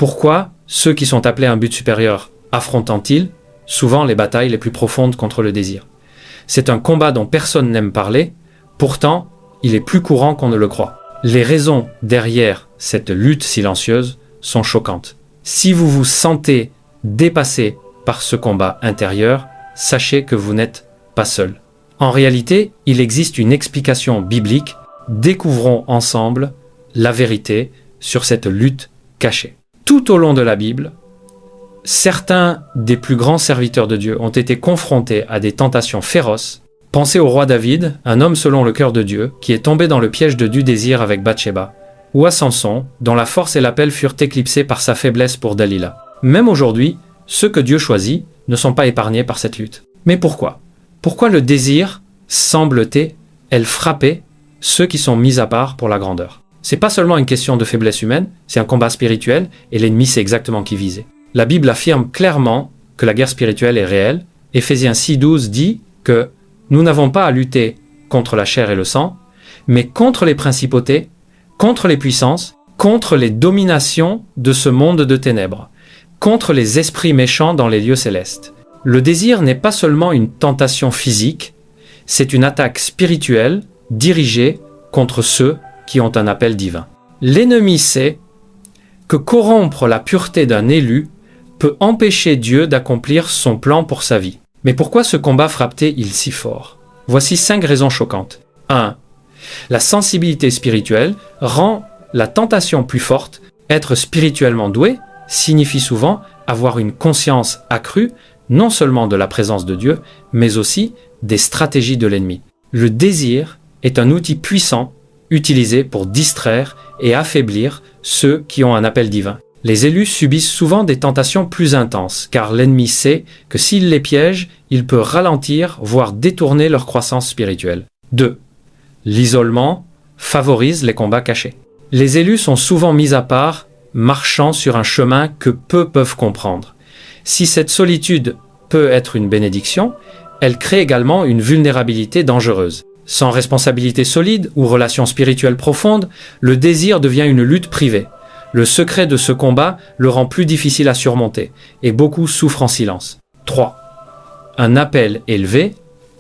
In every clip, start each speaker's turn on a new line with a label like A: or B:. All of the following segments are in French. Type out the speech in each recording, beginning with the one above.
A: Pourquoi ceux qui sont appelés à un but supérieur affrontent-ils souvent les batailles les plus profondes contre le désir? C'est un combat dont personne n'aime parler, pourtant il est plus courant qu'on ne le croit. Les raisons derrière cette lutte silencieuse sont choquantes. Si vous vous sentez dépassé par ce combat intérieur, sachez que vous n'êtes pas seul. En réalité, il existe une explication biblique. Découvrons ensemble la vérité sur cette lutte cachée. Tout au long de la Bible, certains des plus grands serviteurs de Dieu ont été confrontés à des tentations féroces. Pensez au roi David, un homme selon le cœur de Dieu, qui est tombé dans le piège du désir avec Bathsheba, ou à Samson, dont la force et l'appel furent éclipsés par sa faiblesse pour Dalila. Même aujourd'hui, ceux que Dieu choisit ne sont pas épargnés par cette lutte. Mais pourquoi? Pourquoi le désir semble-t-il frapper ceux qui sont mis à part pour la grandeur? C'est pas seulement une question de faiblesse humaine, c'est un combat spirituel, et l'ennemi sait exactement qui viser. La Bible affirme clairement que la guerre spirituelle est réelle. Éphésiens 6,12 dit que nous n'avons pas à lutter contre la chair et le sang, mais contre les principautés, contre les puissances, contre les dominations de ce monde de ténèbres, contre les esprits méchants dans les lieux célestes. Le désir n'est pas seulement une tentation physique, c'est une attaque spirituelle dirigée contre ceux qui ont un appel divin. L'ennemi sait que corrompre la pureté d'un élu peut empêcher Dieu d'accomplir son plan pour sa vie. Mais pourquoi ce combat frappe-t-il si fort? Voici 5 raisons choquantes. 1. La sensibilité spirituelle rend la tentation plus forte. Être spirituellement doué signifie souvent avoir une conscience accrue, non seulement de la présence de Dieu, mais aussi des stratégies de l'ennemi. Le désir est un outil puissant utilisé pour distraire et affaiblir ceux qui ont un appel divin. Les élus subissent souvent des tentations plus intenses, car l'ennemi sait que s'il les piège, il peut ralentir, voire détourner leur croissance spirituelle. 2. L'isolement favorise les combats cachés. Les élus sont souvent mis à part, marchant sur un chemin que peu peuvent comprendre. Si cette solitude peut être une bénédiction, elle crée également une vulnérabilité dangereuse. Sans responsabilité solide ou relation spirituelle profonde, le désir devient une lutte privée. Le secret de ce combat le rend plus difficile à surmonter, et beaucoup souffrent en silence. 3. Un appel élevé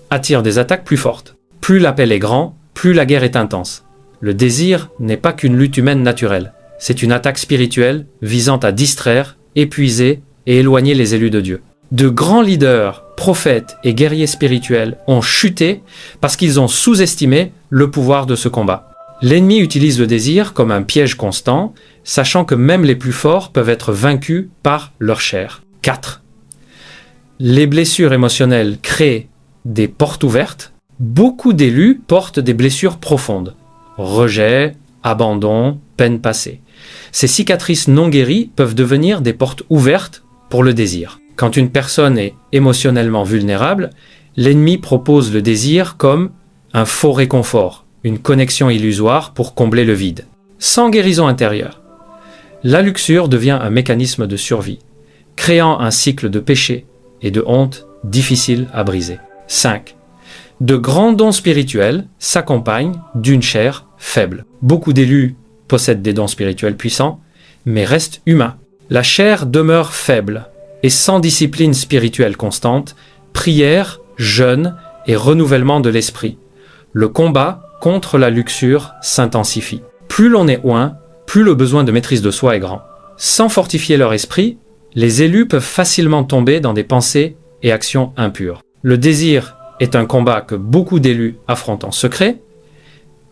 A: attire des attaques plus fortes. Plus l'appel est grand, plus la guerre est intense. Le désir n'est pas qu'une lutte humaine naturelle. C'est une attaque spirituelle visant à distraire, épuiser et éloigner les élus de Dieu. De grands leaders, prophètes et guerriers spirituels ont chuté parce qu'ils ont sous-estimé le pouvoir de ce combat. L'ennemi utilise le désir comme un piège constant, sachant que même les plus forts peuvent être vaincus par leur chair. 4. Les blessures émotionnelles créent des portes ouvertes. Beaucoup d'élus portent des blessures profondes. Rejet, abandon, peine passée. Ces cicatrices non guéries peuvent devenir des portes ouvertes pour le désir. Quand une personne est émotionnellement vulnérable, l'ennemi propose le désir comme un faux réconfort, une connexion illusoire pour combler le vide. Sans guérison intérieure, la luxure devient un mécanisme de survie, créant un cycle de péché et de honte difficile à briser. 5. De grands dons spirituels s'accompagnent d'une chair faible. Beaucoup d'élus possèdent des dons spirituels puissants, mais restent humains. La chair demeure faible et sans discipline spirituelle constante, prière, jeûne et renouvellement de l'esprit. Le combat contre la luxure s'intensifie. Plus l'on est oint, plus le besoin de maîtrise de soi est grand. Sans fortifier leur esprit, les élus peuvent facilement tomber dans des pensées et actions impures. Le désir est un combat que beaucoup d'élus affrontent en secret,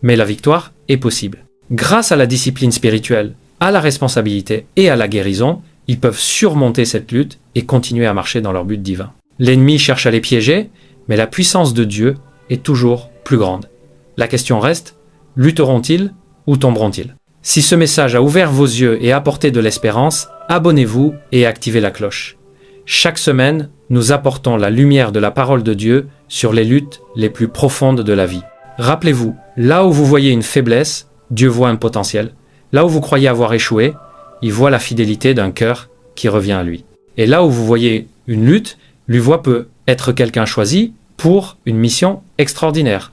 A: mais la victoire est possible. Grâce à la discipline spirituelle, à la responsabilité et à la guérison, ils peuvent surmonter cette lutte et continuer à marcher dans leur but divin. L'ennemi cherche à les piéger, mais la puissance de Dieu est toujours plus grande. La question reste, lutteront-ils ou tomberont-ils? Si ce message a ouvert vos yeux et apporté de l'espérance, abonnez-vous et activez la cloche. Chaque semaine, nous apportons la lumière de la parole de Dieu sur les luttes les plus profondes de la vie. Rappelez-vous, là où vous voyez une faiblesse, Dieu voit un potentiel. Là où vous croyez avoir échoué, il voit la fidélité d'un cœur qui revient à lui. Et là où vous voyez une lutte, lui voit peut être quelqu'un choisi pour une mission extraordinaire.